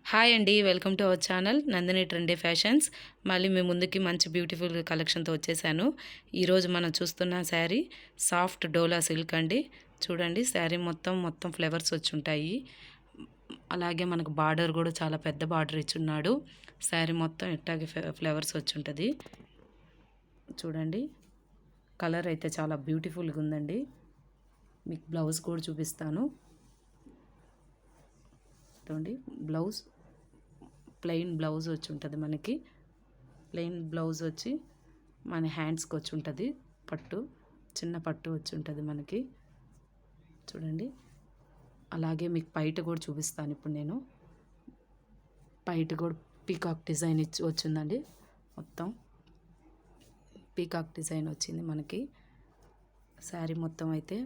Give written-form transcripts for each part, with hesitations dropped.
Hi అండి. Welcome to our channel Nandini trendy fashions. మళ్ళీ మీ ముందుకి మంచి బ్యూటిఫుల్ కలెక్షన్‌తో వచ్చేసాను. ఈరోజు మనం చూస్తున్న శారీ సాఫ్ట్ డోలా సిల్క్ అండి. చూడండి శారీ మొత్తం ఫ్లవర్స్ వచ్చుంటాయి. అలాగే మనకు బార్డర్ కూడా చాలా పెద్ద బార్డర్ ఇచ్చున్నాడు. శారీ మొత్తం ఇట్టాగే ఫ్లవర్స్ వచ్చుంటది. చూడండి కలర్ అయితే చాలా బ్యూటిఫుల్‌గా ఉందండి. మీకు బ్లౌజ్ కూడా చూపిస్తాను. చూడండి బ్లౌజ్ ప్లెయిన్ బ్లౌజ్ వచ్చి ఉంటుంది మనకి. ప్లెయిన్ బ్లౌజ్ వచ్చి మన హ్యాండ్స్కి వచ్చి ఉంటుంది. పట్టు చిన్న పట్టు వచ్చి ఉంటుంది మనకి. చూడండి అలాగే మీకు పైట కూడా చూపిస్తాను ఇప్పుడు నేను. పైట కూడా పీకాక్ డిజైన్ ఇచ్చి వచ్చిందండి. మొత్తం పీకాక్ డిజైన్ వచ్చింది మనకి. శారీ మొత్తం అయితే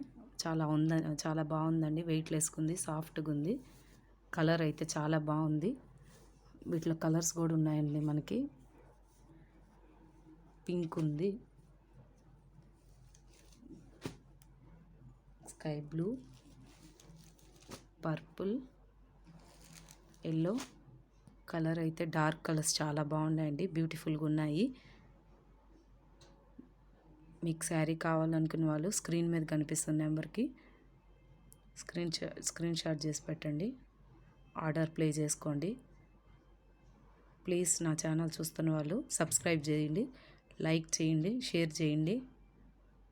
చాలా బాగుందండి. వెయిట్లెస్గా ఉంది, సాఫ్ట్గా ఉంది. కలర్ అయితే చాలా బాగుంది. వీటిలో కలర్స్ కూడా ఉన్నాయండి మనకి. పింక్ ఉంది, sky blue, purple, yellow colour అయితే డార్క్ కలర్స్ చాలా బాగున్నాయండి. బ్యూటిఫుల్గా ఉన్నాయి. మీకు శారీ కావాలనుకునే వాళ్ళు స్క్రీన్ మీద కనిపిస్తున్న నెంబర్కి స్క్రీన్ షాట్ చేసి పెట్టండి. ఆర్డర్ ప్లేస్ చేసుకోండి. ప్లీజ్ నా ఛానల్ చూస్తున్న వాళ్ళు సబ్స్క్రైబ్ చేయండి, లైక్ చేయండి, షేర్ చేయండి.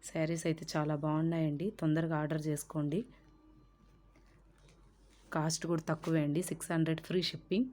శారీస్ అయితే చాలా బాగున్నాయండి. తొందరగా ఆర్డర్ చేసుకోండి. కాస్ట్ కూడా తక్కువే అండి. 600 ఫ్రీ షిప్పింగ్.